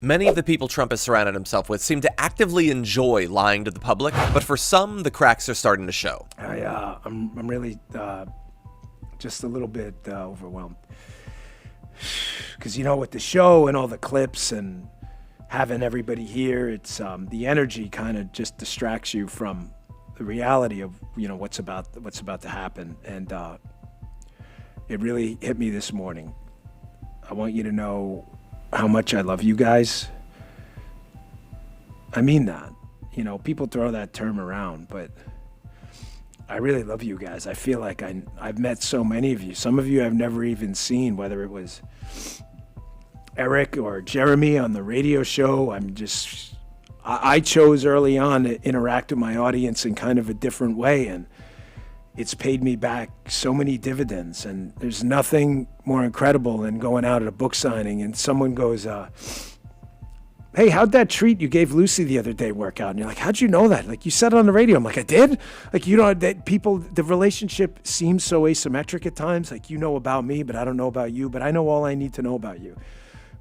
Many of the people Trump has surrounded himself with seem to actively enjoy lying to the public, but for some, the cracks are starting to show. I'm really just a little bit overwhelmed. Because, with the show and all the clips and having everybody here, it's the energy kind of just distracts you from the reality of, what's about to happen. And it really hit me this morning. I want you to know how much I love you guys. I mean that. People throw that term around, but I really love you guys. I feel like I've met so many of you. Some of you I've never even seen, whether it was Eric or Jeremy on the radio show. I chose early on to interact with my audience in kind of a different way, and it's paid me back so many dividends. And there's nothing more incredible than going out at a book signing and someone goes, hey, how'd that treat you gave Lucy the other day work out? And you're like, how'd you know that? Like, you said it on the radio. I'm like, I did? Like, that people, the relationship seems so asymmetric at times. Like, you know about me, but I don't know about you. But I know all I need to know about you,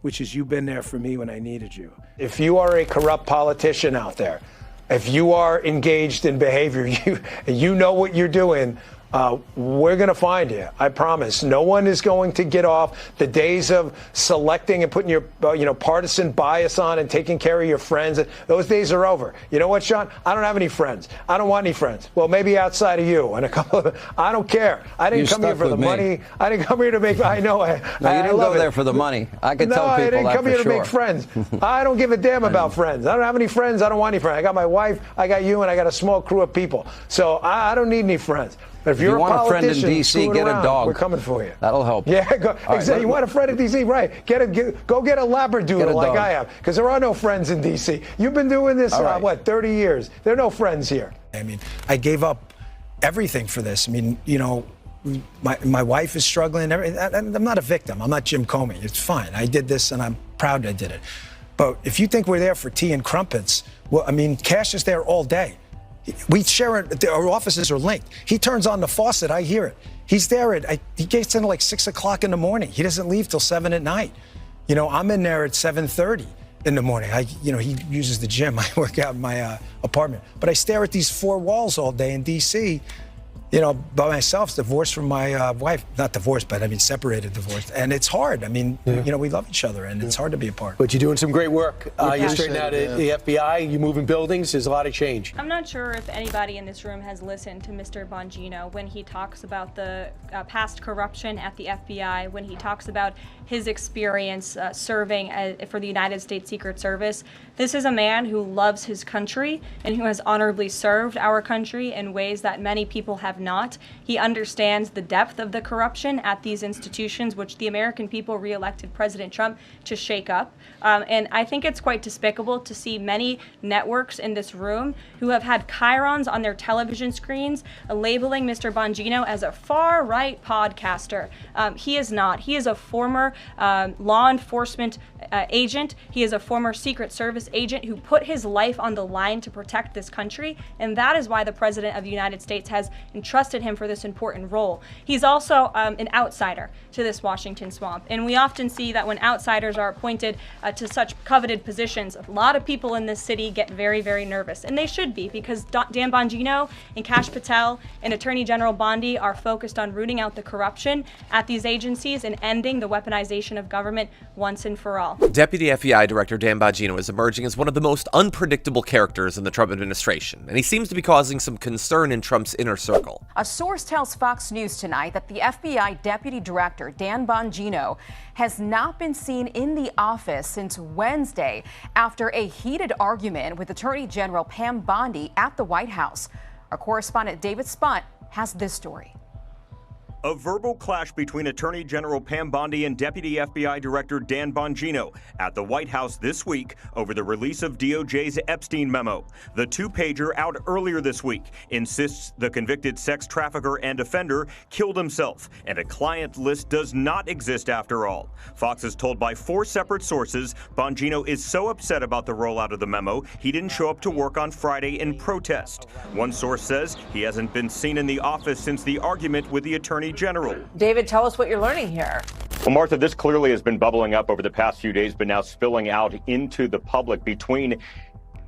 which is you've been there for me when I needed you. If you are a corrupt politician out there, if you are engaged in behavior, you know what you're doing, we're going to find you. I promise. No one is going to get off. The days of selecting and putting your partisan bias on and taking care of your friends, those days are over. You know what, Sean? I don't have any friends. I don't want any friends. Well, maybe outside of you and a couple of, I don't care. I didn't come here for the money. I didn't come here to make, I know. No, you didn't go there for the money. I can tell people that for sure. No, I didn't come here to make friends. I don't give a damn about friends. I don't have any friends. I don't want any friends. I got my wife, I got you, and I got a small crew of people. So I don't need any friends. But if you're want a friend in D.C., get a dog. We're coming for you. That'll help. Yeah, exactly. You want a friend in D.C., right? Go get a Labradoodle like I have, because there are no friends in D.C. You've been doing this, 30 years? There are no friends here. I mean, I gave up everything for this. I mean, my wife is struggling. I'm not a victim. I'm not Jim Comey. It's fine. I did this, and I'm proud I did it. But if you think we're there for tea and crumpets, well, I mean, Cash is there all day. We share it. Our offices are linked. He turns on the faucet. I hear it. He's there he gets in at like 6 o'clock in the morning. He doesn't leave till 7 at night. I'm in there at 7:30 in the morning. He uses the gym. I work out in my apartment. But I stare at these four walls all day in D.C., by myself, divorced from my wife. Not divorced, but separated, divorced. And it's hard. I mean, we love each other, and it's hard to be apart. But you're doing some great work. You're straightening out the FBI. You're moving buildings. There's a lot of change. I'm not sure if anybody in this room has listened to Mr. Bongino when he talks about the past corruption at the FBI, when he talks about his experience serving for the United States Secret Service. This is a man who loves his country and who has honorably served our country in ways that many people have not. He understands the depth of the corruption at these institutions, which the American people reelected President Trump to shake up. And I think it's quite despicable to see many networks in this room who have had chyrons on their television screens labeling Mr. Bongino as a far-right podcaster. He is not. He is a former law enforcement agent. He is a former Secret Service agent who put his life on the line to protect this country, and that is why the President of the United States has entrusted him for this important role. He's also an outsider to this Washington swamp, and we often see that when outsiders are appointed to such coveted positions, a lot of people in this city get very, very nervous, and they should be, because Dan Bongino and Kash Patel and Attorney General Bondi are focused on rooting out the corruption at these agencies and ending the weaponization of government once and for all. Deputy FBI Director Dan Bongino is emerging as one of the most unpredictable characters in the Trump administration, and he seems to be causing some concern in Trump's inner circle. A source tells Fox News tonight that the FBI Deputy Director Dan Bongino has not been seen in the office since Wednesday after a heated argument with Attorney General Pam Bondi at the White House. Our correspondent David Spont has this story. A verbal clash between Attorney General Pam Bondi and Deputy FBI Director Dan Bongino at the White House this week over the release of DOJ's Epstein memo. The two-pager out earlier this week insists the convicted sex trafficker and offender killed himself, and a client list does not exist after all. Fox is told by 4 separate sources Bongino is so upset about the rollout of the memo, he didn't show up to work on Friday in protest. One source says he hasn't been seen in the office since the argument with the Attorney General. David, tell us what you're learning here. Well, Martha, this clearly has been bubbling up over the past few days, but now spilling out into the public between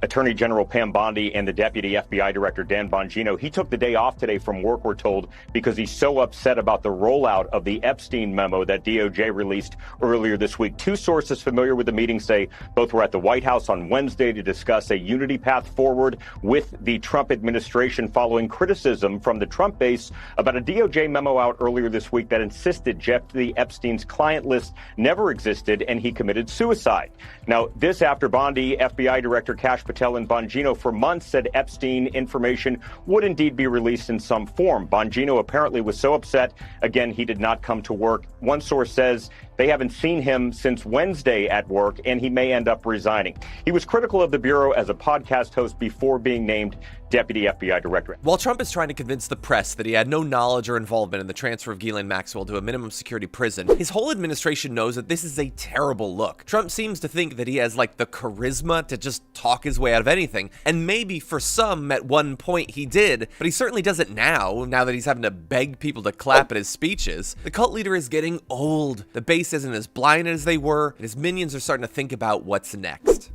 Attorney General Pam Bondi and the Deputy FBI Director Dan Bongino. He took the day off today from work, we're told, because he's so upset about the rollout of the Epstein memo that DOJ released earlier this week. Two sources familiar with the meeting say both were at the White House on Wednesday to discuss a unity path forward with the Trump administration following criticism from the Trump base about a DOJ memo out earlier this week that insisted Jeffrey Epstein's client list never existed and he committed suicide. Now, this after Bondi, FBI Director Kash Patel, and Bongino for months said Epstein information would indeed be released in some form. Bongino apparently was so upset, again, he did not come to work. One source says they haven't seen him since Wednesday at work, and he may end up resigning. He was critical of the Bureau as a podcast host before being named Deputy FBI Director. While Trump is trying to convince the press that he had no knowledge or involvement in the transfer of Ghislaine Maxwell to a minimum security prison, his whole administration knows that this is a terrible look. Trump seems to think that he has like the charisma to just talk his way out of anything, and maybe for some at one point he did, but he certainly doesn't now that he's having to beg people to clap at his speeches. The cult leader is getting old, the base isn't as blind as they were, and his minions are starting to think about what's next.